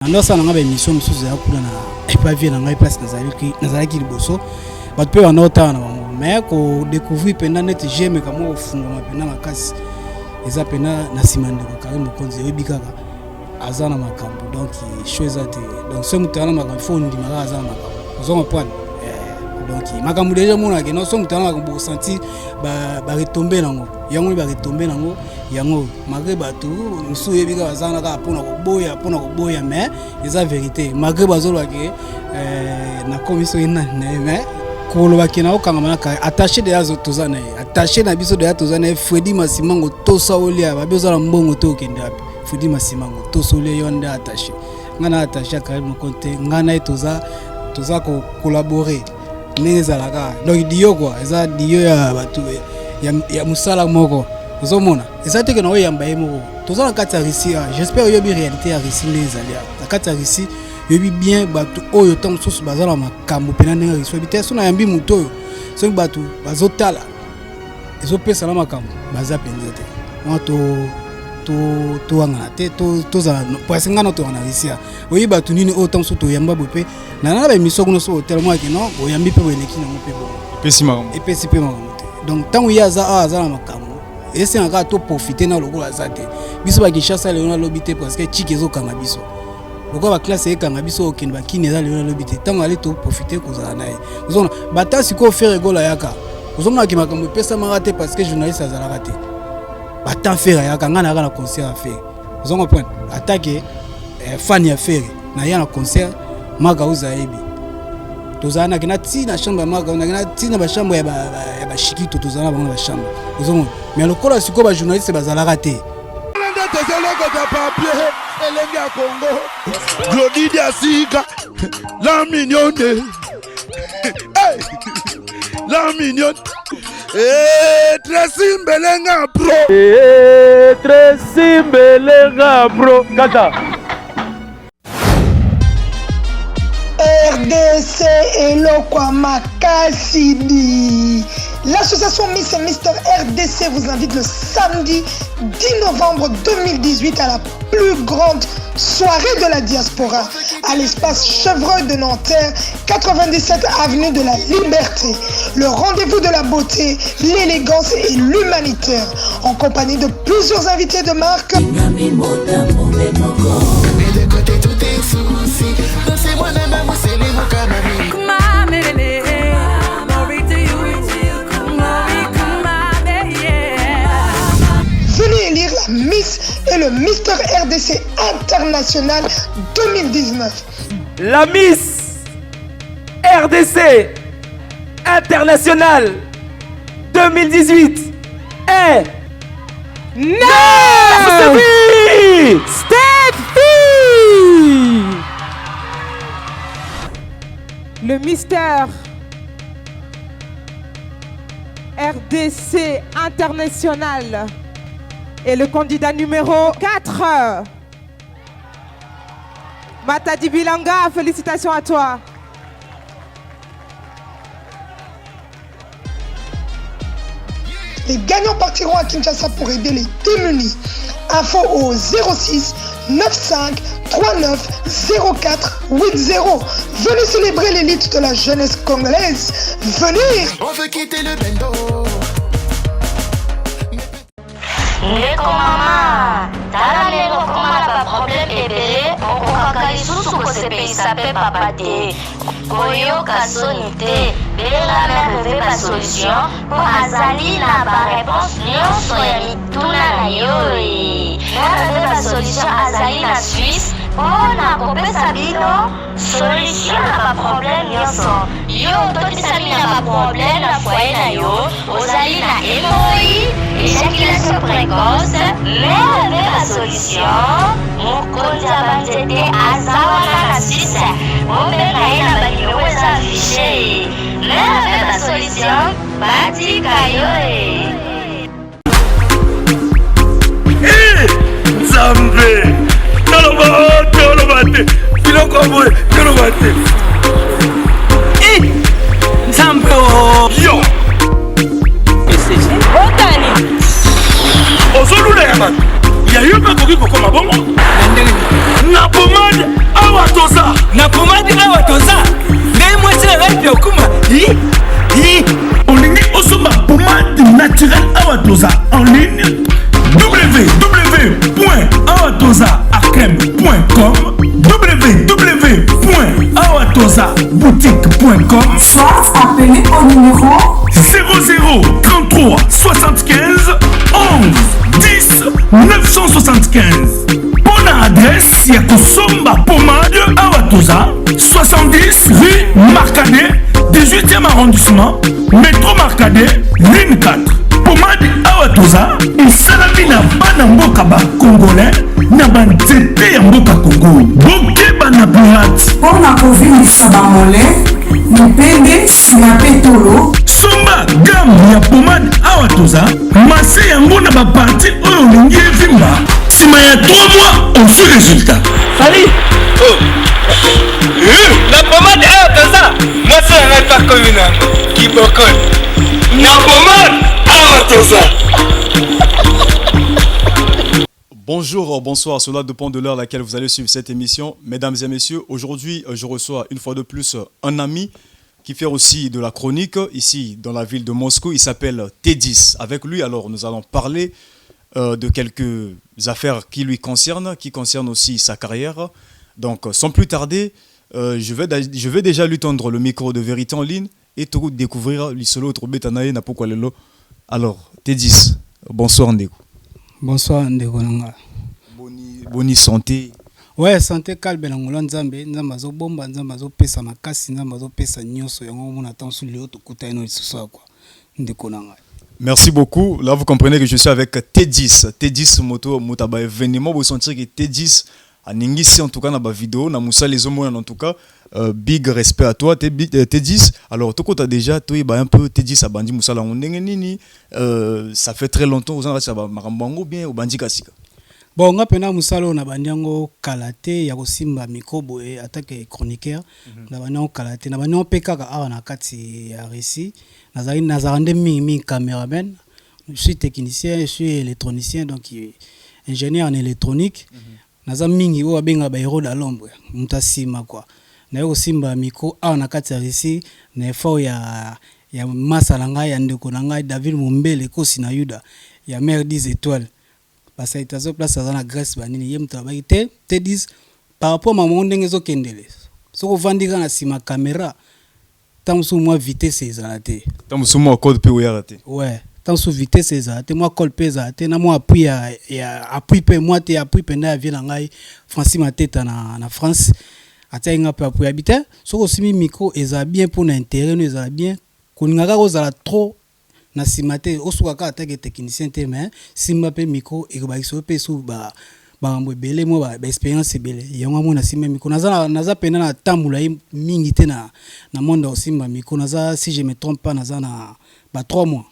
Ndosa na ngaba émission musuzu ya kula na epavier na ngai place nazalaki liboso bato pe banota na bango mais ko découvrir pendant net j'aime kama ofungama pendant makasi eza pendant na simandeko Karim Mokonzi ebikaka azana makambo donc chose ate donc ce mutana makambo fo ndimaka azana makambo ozoma point donc makambo déjà mona ke no so mutana makambo sentir ba retomber nango yango ba retomber nango yango malgré bato musu yebika bazana ka pona koboya mais eza vérité malgré bazolo ke na commission ina mais koloba kina okanga manaka attaché de yazo tozana attaché na biso de yazo tozana Fredy Masimango tosa olia babezo na mbongo to kende api Fredy Masimango tosa olia yonda attaché ngana attaché Karim Mokonzi ngana etoza ko collaborer nezalaka donc dio quoi eza dio ya bato ya musala moko ozomona eza te que na oyamba yemo toza na kati ya Russie j'espère yobi réalité ya Russie les aliens na kati ya Russie yobi bien bato oyo tant source bazala makambo pena ndenge Russie bité so na yambi muto oyo so bato bazotala ezopesa na makambo baza penza te to wanga te to za parce ngana to na Russie oyi bato nini autant so to yamba bope na ba émission kuno so tellement que non oyambi pe boneki na mope bo epesi pe makambo te donc tant ya za na makambo ese ngaka to profiter na lokola azate biso ba kishasa le na lobité parce que chiki ezo kanga biso lokola ba classe ekanga biso okende ba kine za le na lobité tant ali to profiter kozala nae ozona batasi ko faire gola yaka ozona ki makambo pesa marate parce que journaliste azala raté batan faire yaka ngana na concert à faire ozona point attaquer fan ya faire na ya na concert maga uzaebi tozana kina tina chambre maga na tina ba chambre ya ba shikito tozana ba chambre ozona mais le col siko ba journaliste bazala raté Elenga Congo Glody Asika la mignonne la mignonne Tracy Mbelenga pro Tracy Mbelenga pro kata RDC Elokwa Makasidi. L'association Miss et Mister RDC vous invite le samedi 10 novembre 2018 à la plus grande soirée de la diaspora à l'espace Chevreuil de Nanterre, 97 avenue de la Liberté. Le rendez-vous de la beauté, l'élégance et l'humanitaire en compagnie de plusieurs invités de marque. Venez élire la Miss et le Mister RDC International 2019. La Miss RDC International 2018 est Steffi. Le Mister RDC International et le candidat numéro 4. Matadi Bilanga, félicitations à toi. Les gagnants partiront à Kinshasa pour aider les démunis. Info au 06 95 39 04 80. Venez célébrer l'élite de la jeunesse congolaise. Venez. On veut quitter le bendo. Ndeko mama, tala lelo koma na ba problème ebele okokaka lisusu kosepelisa pe papa te koyoka soni te bela merve ba solution po azali na ba réponse nyonso ya mituna na yo merve ba solution azali na Suisse mpona kopesa bino solution na ba problème nyonso yo totisami na ba problème na foyer na yo ozali na hémorroïde éjaculation précoce merve ba solution mokonzi ya banzete aza wana na Suisse obenga ye na banimero eza afishe merve ba solution batika yo Nzambe toloba te biloko boye toloba te Nzambe yo Otani ozolula ya bato ya yo mpe koki kokoma bongo na pomade awatozaboutique.com, soit appelez au numéro 00 33 75 11 10 975. Bonne adresse, ya Kosomba Pomade Awatoza, 70 rue Marcadet, 18e arrondissement, métro Marcadet, ligne 4. Pomade Awatoza, esalami na bana mboka ba congolais, na banzete ya mboka Congo. Bokeba na pirate. mpona kovingisa bamole mipende nsima mpe tolo. Somba gamme ya pomade Awatoza, mase yango na baparti oyo olingi evimba. Nsima ya 3 mois, on fait résultat. Salut. La pommade Awatoza, moi c'est un pas communal qui bocole. La pommade Awatoza. Bonjour, bonsoir, cela dépend de l'heure à laquelle vous allez suivre cette émission. Mesdames et messieurs, aujourd'hui, je reçois une fois de plus un ami qui fait aussi de la chronique ici dans la ville de Moscou. Il s'appelle T10. Avec lui, alors, nous allons parler de quelques affaires qui lui concernent, qui concernent aussi sa carrière. Donc, sans plus tarder, je vais déjà lui tendre le micro de Vérité en ligne et tout découvrir l'isolo Trobetanaye Napokwalelo. Alors, T10, bonsoir Ndeko. Bonsoir Ndeko Nanga. Boni santé. Ouais, santé calme Nangolo Nzambe, Nzamba zo bomba, Nzamba zo pesa makasi, Nzamba zo pesa nyonso, yango mona tan sur le autre côté no lisusa quoi. Ndeko Nanga. Merci beaucoup. Là, vous comprenez que je suis avec T10. T10 moto motaba événement. Vous sentez que T10 a ningisi en tout cas dans la vidéo, na Moussa les hommes en tout cas. Big respect à toi T10. Alors toi tu as déjà toi un peu T10 a bandi Moussa la nini. Ça fait très longtemps aux gens ça va marambango bien au bandi kasika. Bon, nga pena musalo na banyango kalate ya kosimba mikobo et attaque chroniqueur na banyango kalate na banyango pekaka awa na kati ya récit nazarande mi caméraman, je suis technicien, je suis électronicien donc ingénieur en électronique. Naza mingi o abenga ba héros de l'ombre mutasima quoi. Na yo simba miko awa na kati ya récit na effort ya masala ngai ya ndeko na ngai David Mumbele kosi na Yuda ya mer 10 étoiles. Parce que itazo place dans la Grèce banini yem travail te disent par rapport à mon ndenge zo kendele soko vandika na sima caméra tant sous moi vitesse ezalate tant sous moi code pe oyarate ouais tant sous vitesse ezalate moi code pe ezalate na moi appui ya appui pe moi te appui pe na vie na ngai Francis Mateta na France atenga pe appui habiter soko simi micro eza bien pour na intérêt nous eza bien koningaka kozala trop na simate osuka attaque technicien te mais simba pe micro e ba iso pe su ba mbo belé mo ba expérience belé yango mo na simba micro naza pena na tambula mingi te na monde o simba micro naza si je me trompe pas naza na ba 3 mois.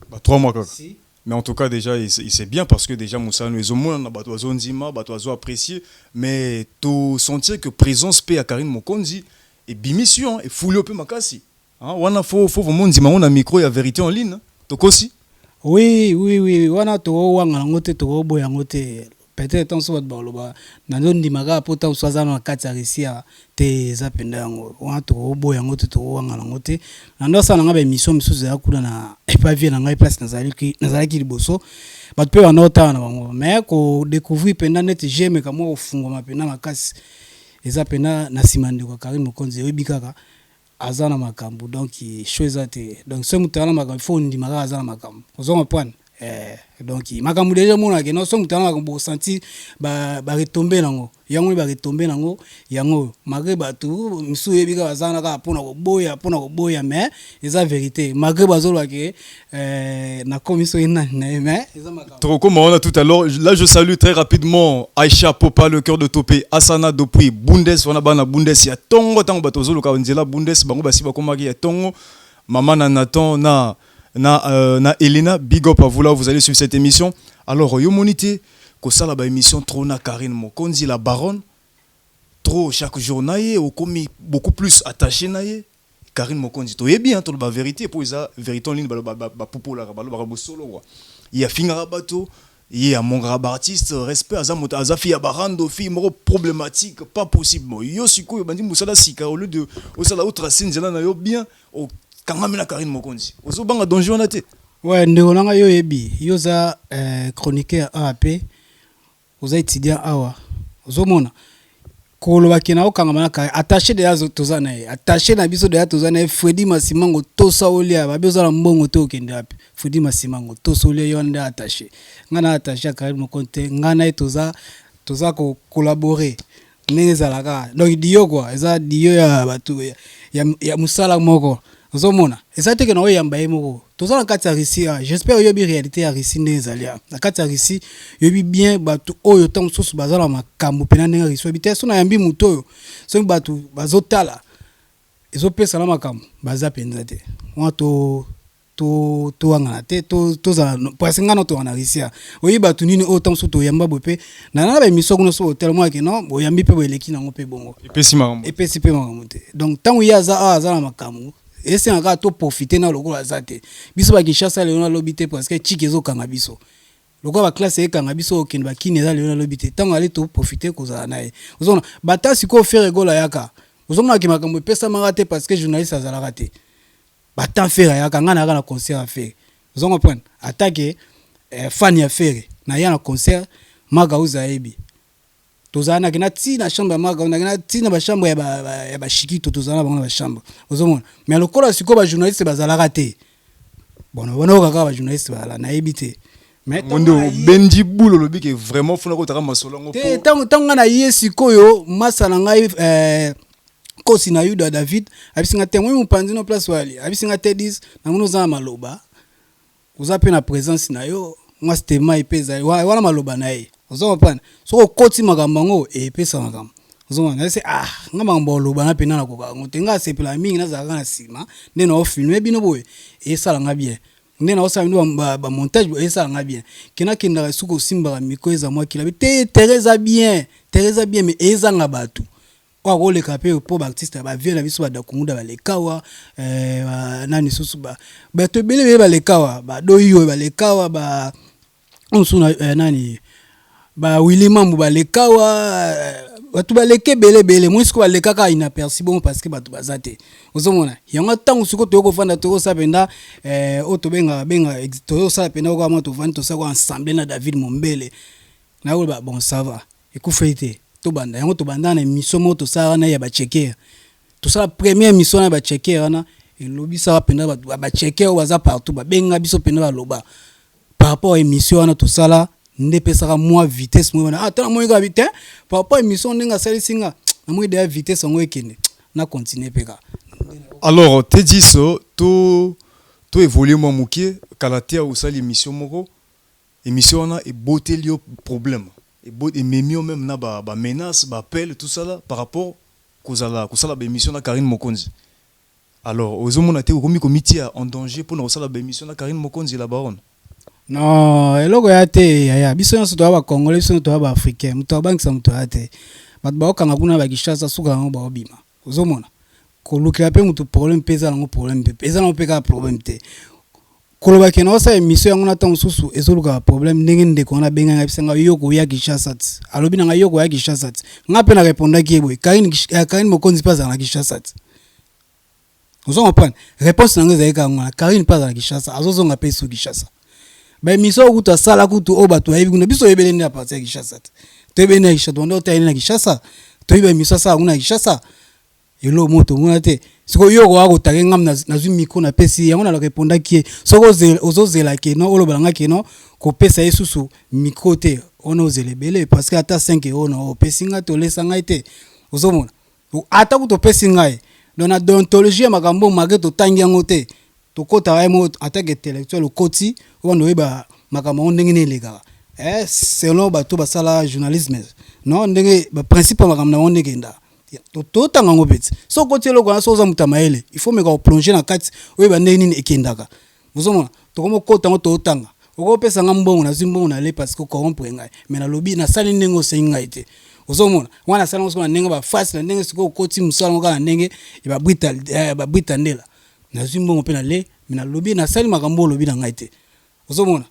Ba 3 mois kaka. Si. Mais en tout cas déjà il c'est bien parce que déjà Moussa nous ont na bato zo ndima bato zo apprécier mais to sentir que présence pe à Karine Mokonzi et bimission et foulé pe makasi. Ah, wana faut vraiment dire on a micro ya Vérité en ligne tokosi. Oui, wana to wanga ngote to boya ngote peut-être on soit baloba na ndondi maga pota uswaza na kati récia te zapenda yango wana to boya ngote to wanga ngote na ndo sana ngaba émission misuzu ya kula na epavie na ngai place nazalaki liboso bato pe wanota na bango mais ko découvrir penda net j'aime kama ofungo mapena makasi eza pena na simande kwa Karim Mokonzi ebikaka azana makambu donc chose ate donc ce mutana makambu faut ndimaka azana makambu ozoma point donc makambu déjà mona ke no so mutana makambu senti ba retomber nango yango ba retomber nango yango malgré batu misu yebika azana ka pona ko boya mais eza vérité malgré bazolo ke na commission ina mais eza makambu trop comme on a tout à l'heure là je salue très rapidement Aïcha Popa le cœur de Topé Asana depuis Bundes on a bana Bundes ya tongo tango batozolo ka nzela Bundes bango basi bakomaki ya tongo maman na Nathan na Elena big up à vous là vous allez suivre cette émission alors yo monité ko sala ba émission trop na Karine Mokonzi la baronne trop chaque jour naie au commis beaucoup plus attaché naie Karine Mokonzi to yebi hein to ba vérité pour ça vérité en ligne ba popo la ba solo il y a finga bato il y a mon grab artiste respect azamota azafi ya barando fi moro problématique pas possible yo siko bandi musala sika au lieu de au sala autre scène na yo bien au Kangamela Karine Mokonzi. Ozo banga donjon na te. Ouais, ndeko nanga yo yebi. Yo za chroniqueur AAP. Oza étudiant awa. Ozo mona. koloba kina okanga manaka attaché de yazo tozana ye attaché na biso de ya tozana ye Freddy Masimango tosa olia babezo la mbongo to kende api Freddy Masimango tosa olia yonde attaché ngana attaché Karim Mokonte ngana e toza ko collaborer neza laka donc dio quoi eza dio ya batu ya musala moko ozomona eza teke na oyamba ye moko tozana kati ya Russie j'espère yobi réalité ya Russie nezalia na kati ya Russie yobi bien batu oyo tant sosu bazala makambo pena nenga Russie bité so na yambi mutoyo so batu bazotala ezopesa na makambo baza penza te to wangana te to za parce ngana to wana Russie oyi batu nini o tant so to yamba bope na ba émission kuna so hotel moi ke non boyambi pe boeleki nango pe bongo epesi pe makambo te donc tant uya za na makambo ese nga to profiter na lokola zate biso ba Kinshasa le na lobité parce que chikezo kanga biso lokola ba classe e kanga biso okende ba kine za le na lobité tant ali to profiter kozala nae ozona batasi ko faire gola yaka ozona ki makambo pesa marate parce que journaliste azala raté batan faire yaka ngana na concert à faire ozona comprendre attaque fan ya faire na ya na concert maga uzaebi tozana kina ti na chambre maga na kina ti na ba chambre ya ba shikito tozana bango na ba chambre ozomona mais lokola siko ba journaliste bazala raté bon kaka ba journaliste bala na ebité mais mondo benji bulo lobi ke vraiment funa ko taka masolongo te tanga na yesi koyo masala ngai kosi na Yuda David abisinga temwe mupanzi no place wali abisinga te 10 na ngono za maloba uza pe na présence na yo moi c'était mai pesa wala maloba na ye ozoma pana soko koti makambo ngo epesa makambo ozoma na se ngama mbolo bana pena na koka ngote nga sepela mingi na zaka na sima ndena o filmer bino boye esala nga bien ndena o sala ba montage esala nga bien kena kenda suko simba miko eza moi kila te Teresa bien mais eza nga batu kwa kole kape po ba artiste ba vie na biso ba dakumuda ba lekawa nani susu ba to bele ba lekawa ba doyo ba lekawa ba onsuna nani ba William balekawa batu baleke bele moi siko balekaka inaperçu bon parce que batu bazate ozomona yanga tangu siko to ko fanda to sa penda oto benga to sa penda ko ma to vanda to sa ko ensemble na David Mombele na ko ba bon ça va ekufaite to banda yango to banda na mission moto sa na ya ba checker to sa première mission na ba checker na elobi sa penda ba checker waza partout ba benga biso penda ba loba par rapport à émission na to sala nde pesaka moi vitesse moi na tana moi ga vitesse par rapport à émission ndenga sali singa na moi de vitesse ngo ekende na continuer peka. Alors te dis so to évoluer moi mukie kalatia ou sali émission moko émission na e beauté lio problème et memio même na ba menace ba appel tout ça là par rapport kozala ba émission na Karine Mokonzi. Alors ozomona te komi comité en danger pour na sala ba émission na Karine Mokonzi la baronne. Non, eloko ya te ya biso nyonso to ba congolais biso to ba africain muto bangisa muto ya te bat ba okanga kuna ba Kinshasa suka ngo ba obima ozomona ko lukela pe muto problème pesa ngo problème pe pesa ngo peka problème te koloba ke no sa émission yango na temps susu ezoluka problème ndenge ndeko na benga ngabisanga yoko ya Kinshasa alobi na yoko ya Kinshasa ngape na répondre ki eboy Karine Mokonzi pas na Kinshasa ozo comprendre réponse nango ezalika ngona Karine pas na Kinshasa azozonga pe su Kinshasa ba miso kuta sala kutu obato ayibi kuna biso yebele ndi apart ya Kinshasa to yebele na Kinshasa ndo ta na Kinshasa to yeba miso sala kuna Kinshasa elo moto ngona te siko yoko wako takengam na zwi miko na pesi yango na répondre ki soko ozozela ke no olobalanga ke no ko pesa yesusu miko te ona ozelebele parce que ata 5 € no pesi nga to lesa nga te ozomona ata kuto pesi ngai dans la déontologie makambo mageto tangi yango te to kota wa mo attaque intellectuelle au koti ondo eba makambo ndenge ne lega selon bato basala journalisme non ndenge ba principe makambo na ndenge nda to tanga ngo beti so koti loko na so za mutamaele il faut me ko plonger na kati oyeba ndenge nini ekendaka bozomona to komo kota ngo to tanga oko pesa ngambongo na zimbongo na le parce que corrompre ngai mais na lobi na sali ndenge osenga ite ozomona wana sala ngo na ndenge ba face na ndenge siko koti musala ngo kana ndenge ba brita ndela na zimbongo pe na le mina lobi na sali makambo lobi na ngai te ozomona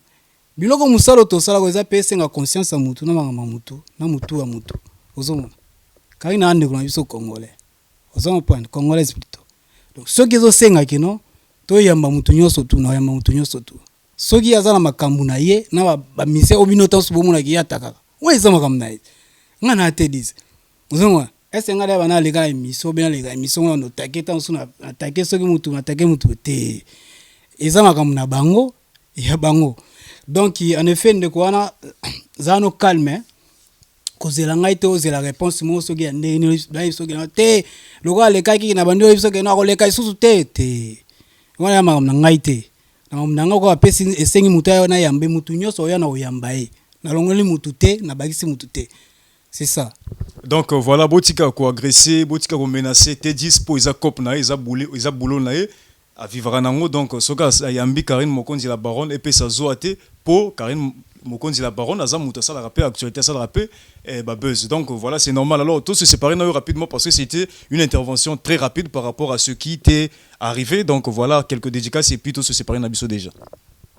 biloko musalo to sala ko eza pesa nga conscience ya mutu na makambo mutu na mutu wa mutu ozomona kai na ande kuna biso congolais ozomona point congolais plutôt donc ce qui zo senga kino to yamba mutu nyoso tu na yamba mutu nyoso tu soki azala makambo na ye na ba mise obino to subo mona ki ataka we eza makambo na ye ngana te dize ozomona est-ce que ngala bana lega émission bien lega émission on attaquer tant sur attaquer ce que mutu attaquer mutu te eza makambo na bango ya bango donc en effet ndeko wana zano calme kozela ngai te ozela réponse mo soki ya ndeni na soki na te loko alekaki na bando soki na koleka isusu te wana makambo na ngai te na makambo na ngai ko apesi esengi mutu ayo na yambe mutu nyonso oya na oyamba ye na longoli mutu te na bakisi mutu te. C'est ça. Donc voilà, botika ko agresser, botika ko menacer, te dispo isa cop na isa boulot na e a vivre nango donc soka yambi Karine Mokonzi la baronne et puis ça zoate pour Karine Mokonzi la baronne aza muta ça la rappel actualité ça la rappel et ba buzz. Donc voilà, c'est normal. Alors tout se séparer rapidement parce que c'était une intervention très rapide par rapport à ce qui était arrivé. Donc voilà, quelques dédicaces et puis tout se séparer na biso déjà.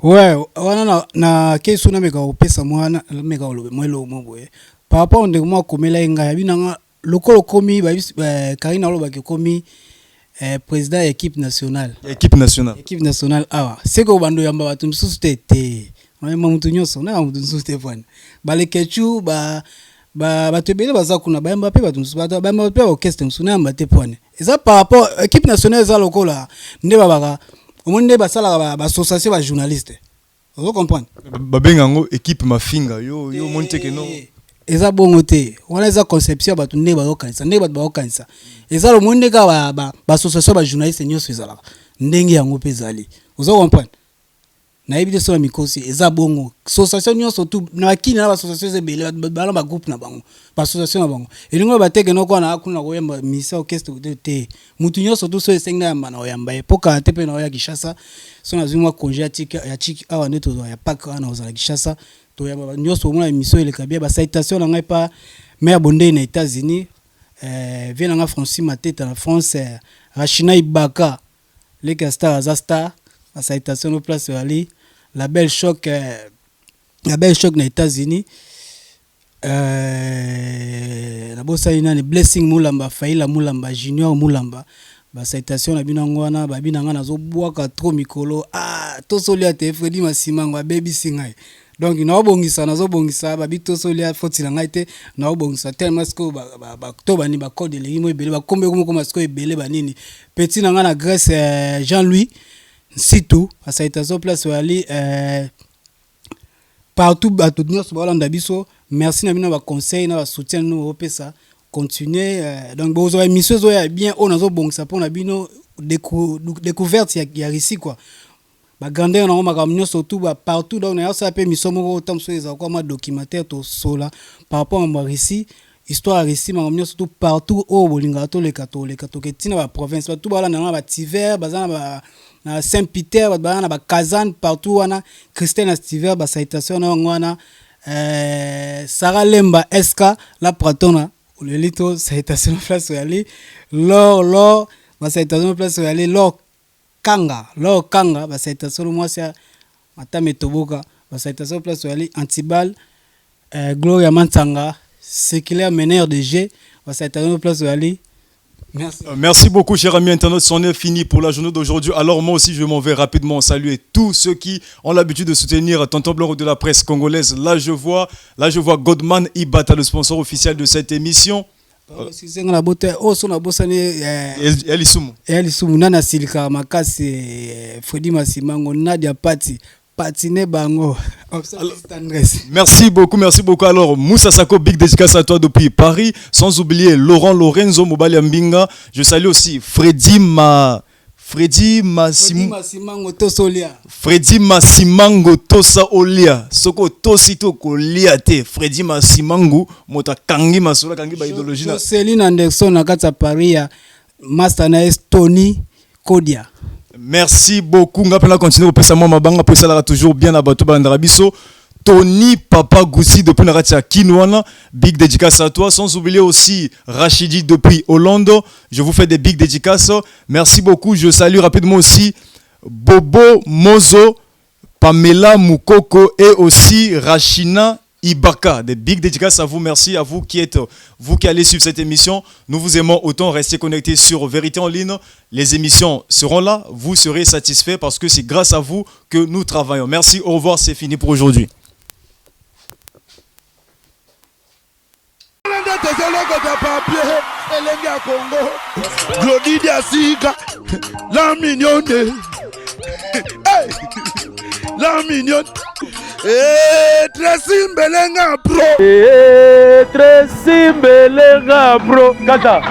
Ouais, wana na kesu na meka opesa mwana meka olobe mwelo moboye. Par rapport au ndeko komela enga ya binanga lokolo komi Karina oloba ke komi président équipe nationale. Équipe nationale awa. Seko bando yamba batu msusu te. Mama mutu nyonso na mutu msusu te fwana. Bale kechu ba tebele baza kuna ba yamba pe batu msusu ba yamba pe orchestre msusu na yamba te fwana. Eza par rapport équipe nationale za lokola nde babaka omonde basala ba association ba journaliste. Vous comprenez? Babengango équipe mafinga yo monte ke no. Eza bongo te wana eza conception batu nde bazokanisa nde batu bazokanisa eza lo monde ka ba association ba journaliste nyonso ezala ndenge yango pezali ozo comprendre na ebide so mikosi eza bongo association nyonso tu na bakini na ba association ezebele ba ba groupe na bango ba association na bango elingo bateke no kwa na akuna koyamba misa orchestre te mutu nyonso tu so esenga yamba na oyamba epoka te pe na oya Kishasa so na zimwa congé ya chiki awa neto ya pak na ozala Kishasa to ya nyonso mona émission ile kabia ba citation na ngai pa mère Bondé na États-Unis vient na Francis Mateta na France Rachina Ibaka les Castar Azasta la citation au place Ali la belle choc na États-Unis la bossa ina ni Blessing Mulamba Faila Mulamba Junior Mulamba ba citation na binango wana ba binanga nazo bwaka trop mikolo to solia te Freddy Masimango baby singai. Donc na obongisa nazo bongisa ba bito solia fotila ngai te na obongisa tellement sko ba to bani ba code le imo ebele ba kombe comme sko ebele banini petit nanga na Grèce Jean-Louis Sitou a citation place wali partout ba tout nyos ba landa biso merci na bino ba conseil na ba soutien no opesa continuer donc bozo émission zo ya bien on nazo bongisa pona bino découverte ya ici quoi. Ba grandeur na makambo nyonso tout ba partout donc na ça pe misomo autant so eza quoi ma documentaire to sola par rapport à Mauricie histoire récit makambo nyonso tout partout au bolinga to le catholique to ketina ba province tout ba na ba Tiver bazana ba na Saint-Peter ba na ba Kazan partout wana Christine Tiver ba citation na ngwana Sarah Lemba SK la pratona le lito citation place ali lor ba citation place ali lor Kanga ba citation moi c'est Matame Toboka ba citation place ali Antibal Gloria Mantanga séculaire meneur de G ba citation place ali. Merci. Merci beaucoup, cher ami internaute. C'en est fini pour la journée d'aujourd'hui. Alors moi aussi, je m'en vais rapidement saluer tous ceux qui ont l'habitude de soutenir Tonton Blanc de la presse congolaise. Là, je vois Godman Ibata, le sponsor officiel de cette émission. Nana Silka Makasi Freddy Masimango Nadia Pati Patine Bango. Merci beaucoup. Alors, Moussa Sako, big dédicace à toi depuis Paris. Sans oublier Laurent Lorenzo Mobali Mbinga. Je salue aussi Freddy Masimango Tosa Olia. Soko Tosito Kolia te. Freddy Masimango Mota Kangi Masola Kangi ba idéologie. Céline Anderson na kata Paris. Master na Tony Kodia. Merci beaucoup. On va continuer au moi mabanga pour ça toujours bien à bateau bandarabiso. Tony Papa Goussi depuis Naratia Kinwana, big dédicace à toi. Sans oublier aussi Rachidi depuis Hollande. Je vous fais des big dédicaces. Merci beaucoup. Je salue rapidement aussi Bobo Mozo, Pamela Moukoko et aussi Rachina Ibaka. Des big dédicaces à vous. Merci à vous qui allez suivre cette émission. Nous vous aimons autant. Restez connectés sur Vérité en ligne. Les émissions seront là. Vous serez satisfaits parce que c'est grâce à vous que nous travaillons. Merci. Au revoir. C'est fini pour aujourd'hui. tozolokota papier elenge ya Congo Glodidi Asika la mignonne la mignonne Tracy Mbelenga Pro Tracy Mbelenga Pro Kata